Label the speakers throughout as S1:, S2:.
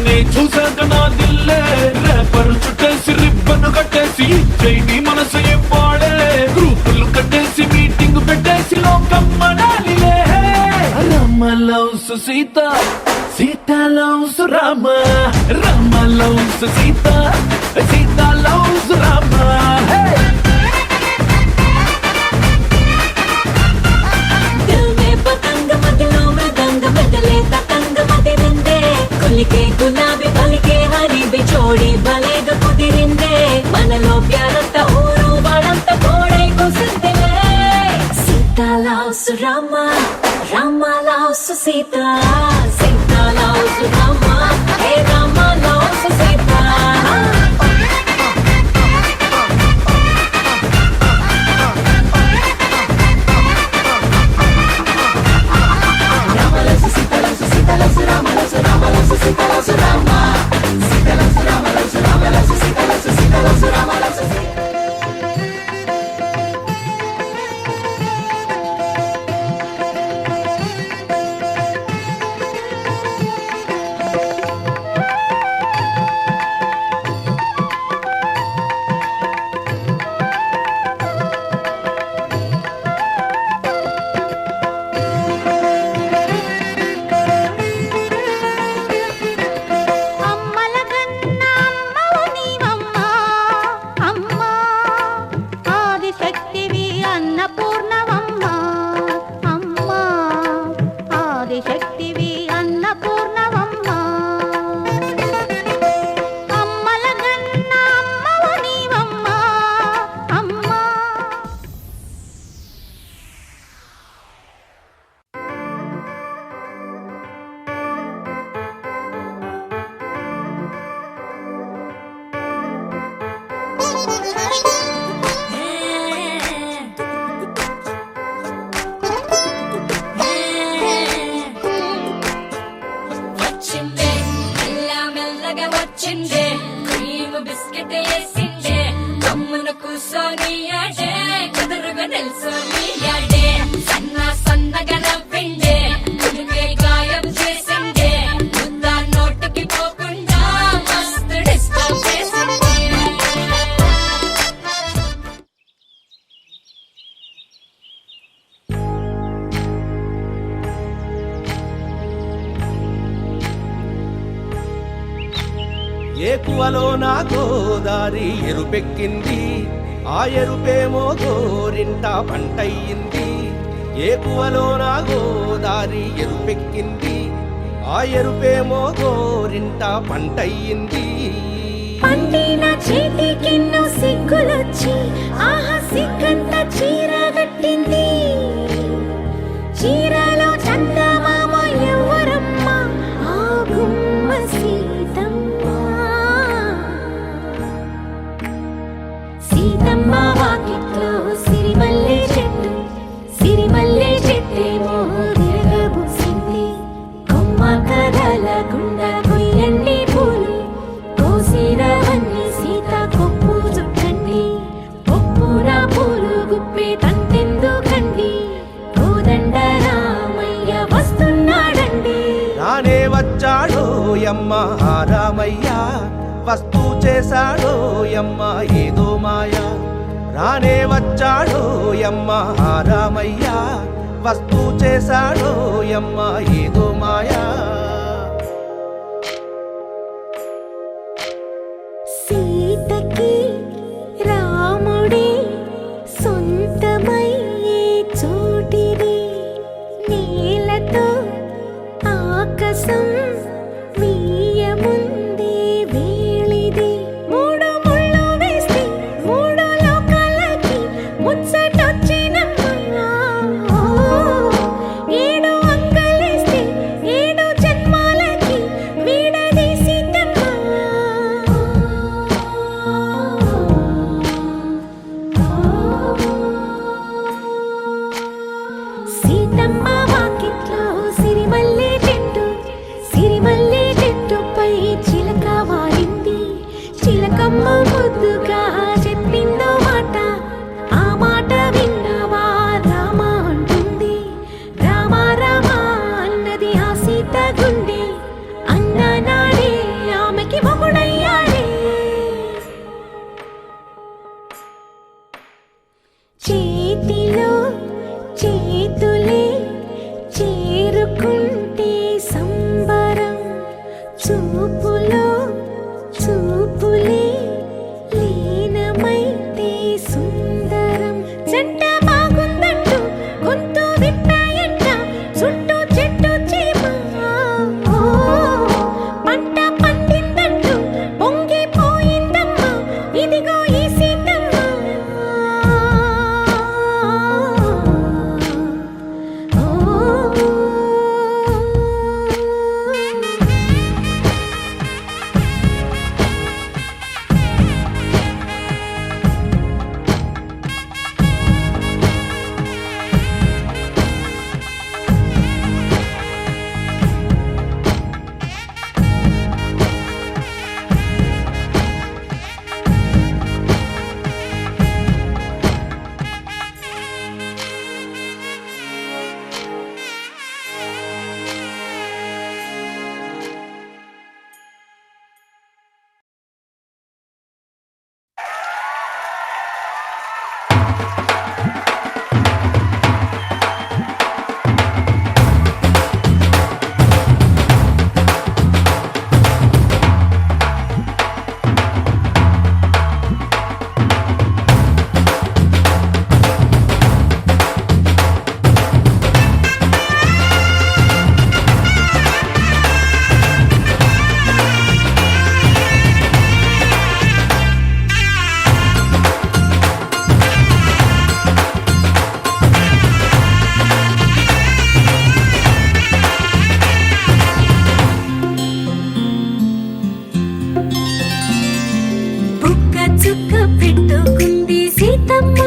S1: నిన్నే చూసాక నా దిల్లే రేపరు చుట్టేసి రిబ్బను కట్టేసి చైని మనసు ఇవ్వాడే గ్రూపులు కట్టేసి మీటింగ్ పెట్టేసి లోకం మనాలిలే Rama loves Sita Sita loves Rama Rama loves Sita Sita loves Rama
S2: పలికే గులాబీ పలికే హరి బిచోడి భలేగా కుదిరిందే మనలో ప్యారంత ఊరు వాడంత కోడై కుసిందిలే Sita loves Rama Rama loves Sita Sita loves Rama hey Rama loves Sita
S3: ఏకువలో నా గోదారి ఎరుపెక్కింది ఆ ఎరుపేమో గోరింట పంటయ్యింది ఏకువలో నా గోదారి ఎరుపెక్కింది ఆ ఎరుపేమో గోరింట పంటయ్యింది
S2: పండిన చేతికెన్నో సిగ్గులొచ్చి ఆహా సిగ్గంత చీర కట్టింది చీరలో చందమామ ఎవరమ్మ ఆ గుమ్మ సీతమ్మ సీతమ్మ వాకిట్లో సిరిమల్లె చెట్టేమో విరగబూసింది కొమ్మ కదలకుండా కొయ్యండి పూలు కోసిరవన్నీ సీత కొప్పు చుట్టండి కొప్పున పూలు గుప్పే తంతెందుకండి కోదండ రామయ్య వస్తున్నాడండి
S3: రానే వచ్చాడో యమ్మ రామయ్య వస్తూ చేశాడో యమ్మ ఏదో మాయా రానే వచ్చాడో యమ్మ రామయ్య వస్తూ చేశాడో యమ్మ ఏదో మాయా
S2: సీతకి రాముడే సొంతమయ్యే చోటిది నేలతో ఆకాశం వీయముందే వేళిది మూడు ముళ్ళు వేస్తే మూడు లోకాలకి ముచ్చటొచ్చినమ్మా ఏడు అంగలేస్తే ఏడు జన్మాలకి వీడదీసిందమ్మా సీతమ్మ వాకిట్లో సిరిమల్లె చెట్టు చూపులో చూపులే లీనమైతే సుందరం జంట బాగుందంటూ గొంతు విప్పాయంట చుట్టూ చెట్టు చీమ పంట పండిందంటూ పొంగిపోయిందమ్మా ఇదిగో ఈ సీతమ్మ చుక్క పెట్టుకుంది సీతమ్మ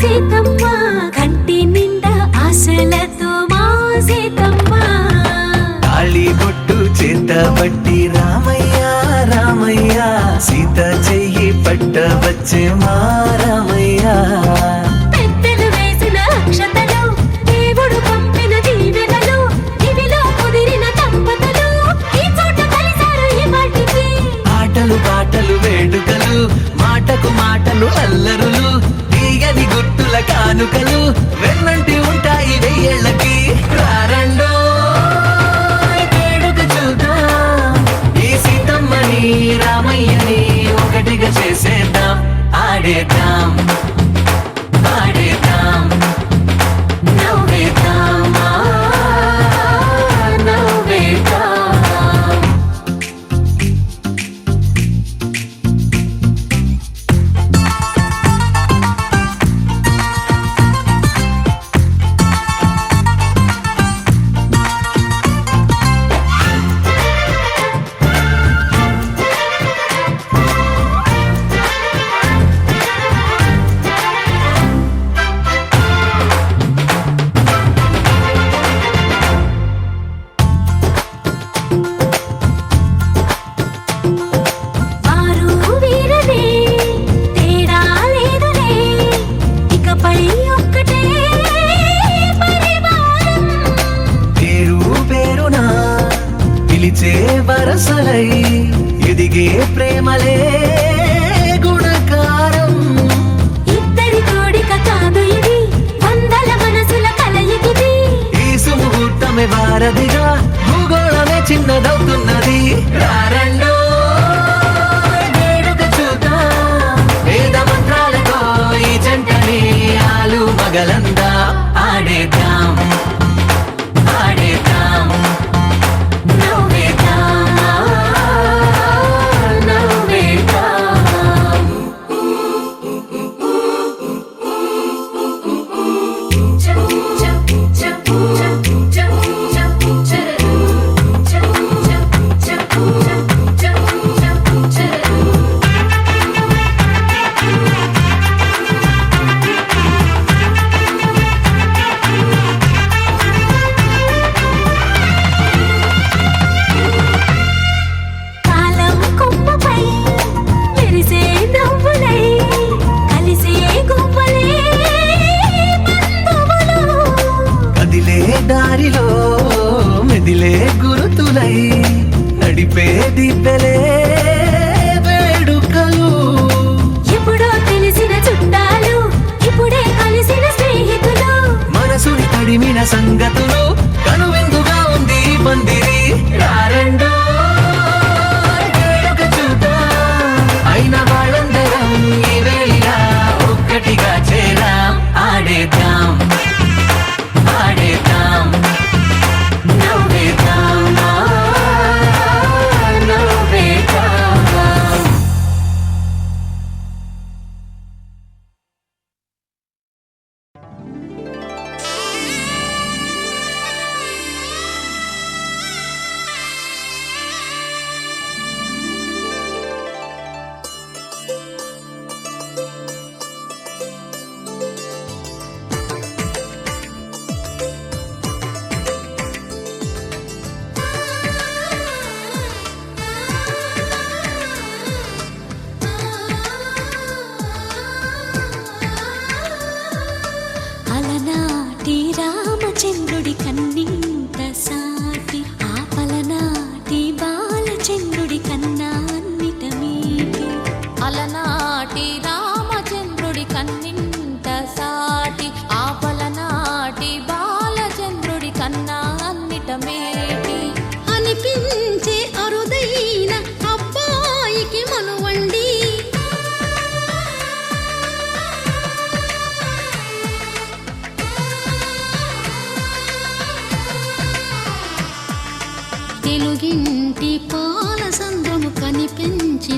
S2: సీతమ్మ కంటి నిండా ఆశలతో మా సీతమ్మ
S4: తాళి బొట్టు చేతబట్టి రామయ్య రామయ్య సీత చెయ్యి పట్ట వచ్చే మా రామయ్య
S2: పెద్దలు వేసిన అక్షతలు దేవుడు పంపిన దీవెనలు ఇవిలో కుదిరిన దంపతులు ఈ చోట కలిసారు ఈ పాటికి
S4: ఆటలు పాటలు వేడుకలు మాటకు మాటలు అల్లరులు తీయని గుర్తుల కానుకలు వెన్నంటి ఉంటాయి వెయ్యేళ్ళకి రారండో వేడుక చూద్దాం ఈ సీతమ్మని రామయ్యని ఒకటిగా చేసేద్దాం ఆడేద్దాం ఆడేద్దాం
S2: నవ్వేద్దాం నవ్వేద్దాం
S4: వరసలై ఎదిగే ప్రేమలే గుణకారం
S2: ఇద్దరి కోడిక కాదు ఇది వందల మనసుల కలయికిది
S4: ఈ సుముహూర్తమే వారధిగా భూగోళమే చిన్నదవుతున్నది రారండో వేడుక చూద్దాం వేద మంత్రాలతో ఈ జంటని ఆలు మగలందా ఆడేద్దాం ఆడేద్దాం దారిలో మెదిలే గురుతులై నడిపే దిబ్బెలే వేడుకలు
S2: ఎప్పుడో తెలిసిన చుట్టాలు ఇప్పుడే కలిసిన స్నేహితులు
S4: మనసుని తడిమిన సంగతులు కనువిందుగా ఉంది పందిరి రారండో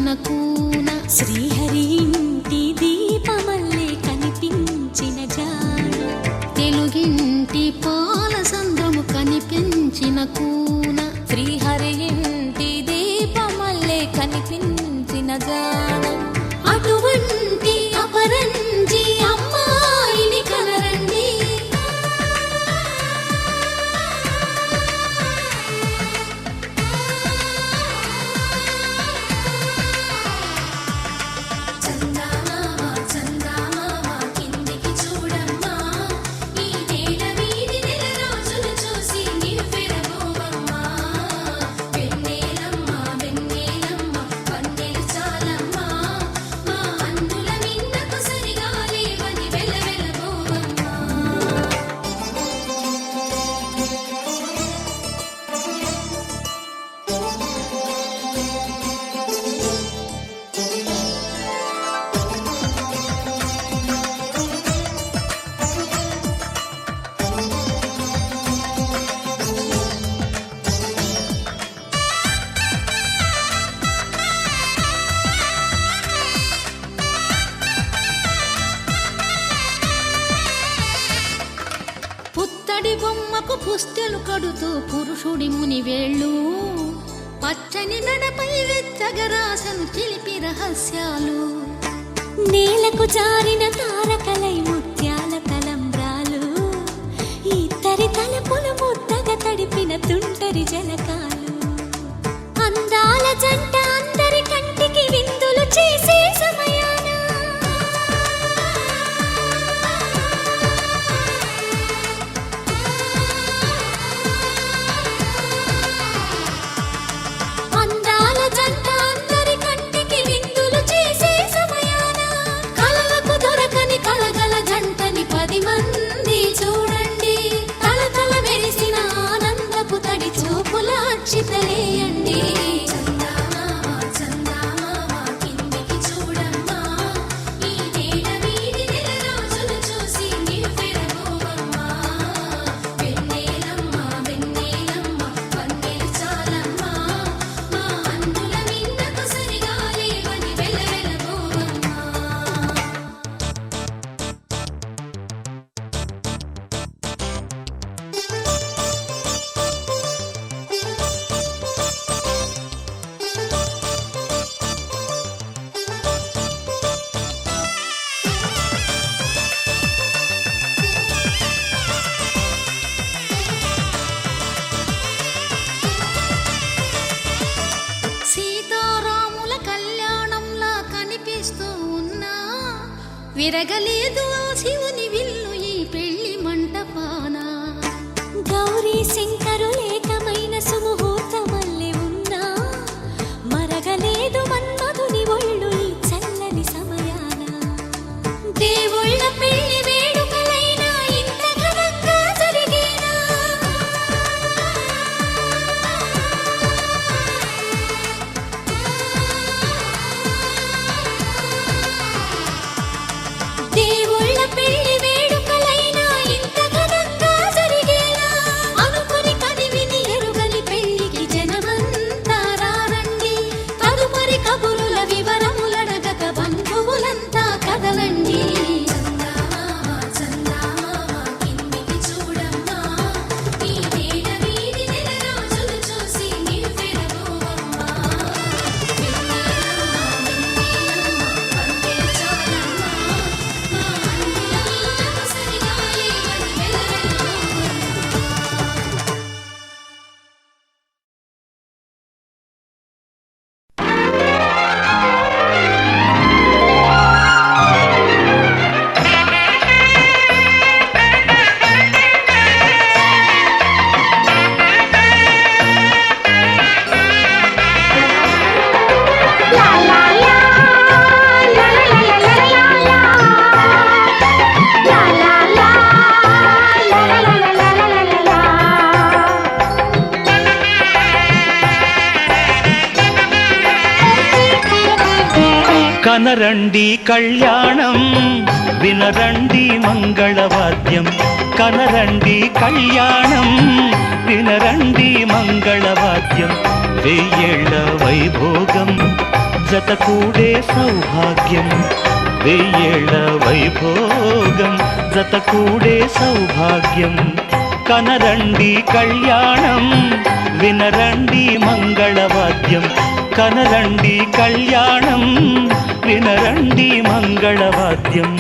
S5: కనిపించిన కూన
S2: శ్రీహరి ఇంటి దీపమల్లే కనిపించిన జాడ
S5: తెలుగింటి పాల సంద్రము కనిపించిన కూన
S2: శ్రీహరి ఇంటి దీపమల్లే కనిపించిన జాడ
S5: అటువంటి అపరంజి అమ్మాయిని కనరండి చందమామ చందమామ కిందికి చూడమ్మా ఈ నేల వీధి నెల రోజులు చూసి నివ్వెరబోవమ్మా వెన్నెలమ్మ వెన్నెలమ్మ వన్నెలు చాలమ్మా మా అందుల నిన్నకు సరిగా లేవని వెలవెలబోవమ్మా పుత్తడి బొమ్మకు పుస్తెలు కడుతూ పురుషుడి ముని వేళ్ళు పచ్చని నడపై వెచ్చగరాసను చిలిపి రహస్యాలు
S2: నేలకు జారిన తారకలై ముత్యాల తలంబ్రాలు ఇద్దరి తలపులు ముద్దగా తడిపిన తుంటరి జలకాలు అందాల జంట అందరి కంటికి విందులు చేసే సమయాన అందాల జంట అందరి కంటికి విందులు చేసే సమయాన కలలకు దొరకని కలగల జంటని 10 మంది చూడండి తలతల మెరిసిన ఆనందపు తడి చూపుల అక్షితలేయండి
S5: చందమామ చందమామ కిందికి చూడమ్మా ఈ నేల వీధి నెల రోజులు చూసి నివ్వెరబోవమ్మా వెన్నెలమ్మ వెన్నెలమ్మ వన్నెలు చాలమ్మా మా అందుల నిన్నకు సరిగా లేవని వెలవెలబోవమ్మా సీతారాముల కళ్యాణంలా కనిపిస్తూ ఉన్నా విరగలేదు ఆ శివుని విల్లు ఈ పెళ్లి మంటపాన
S2: గౌరీ శంకరులేకమైన సుముహూర్తమల్లె ఉన్నా మరగలేదు మన్మధుని ఒళ్ళు ఈ చల్లని సమయాన దేవుళ్ళ పెళ్లి వేడుకలైనా ఇంత ఘనంగా జరిగేనా దేవుళ్ళ పెళ్లి వేడుకలైనా ఇంత ఘనంగా జరిగేనా అనుకుని కదివిని ఎరుగని పెళ్లికి జనమంతా రారండి తదుపరి కబురుల వివరములడగక బంధువులంతా కదలండి
S5: చందమామ చందమామ కిందికి చూడమ్మా ఈ నేల వీధి నెల రోజులు చూసి నివ్వెరబోవమ్మా వెన్నెలమ్మ వెన్నెలమ్మ వన్నెలు చాలమ్మా మా అందుల నిన్నకు సరిగా లేవని వెలవెలబోవమ్మా
S6: కనరండి కళ్యాణం వినరండి మంగళవాద్యం కనరండి కళ్యాణం వినరండి మంగళవాద్యం వెయ్యేళ్ల వైభోగం జత కూడే సౌభాగ్యం వెయ్యేళ్ల వైభోగం జత కూడే సౌభాగ్యం కనరండి కళ్యాణం వినరండి మంగళవాద్యం కనరండి కళ్యాణం వినరండి మంగళవాద్యం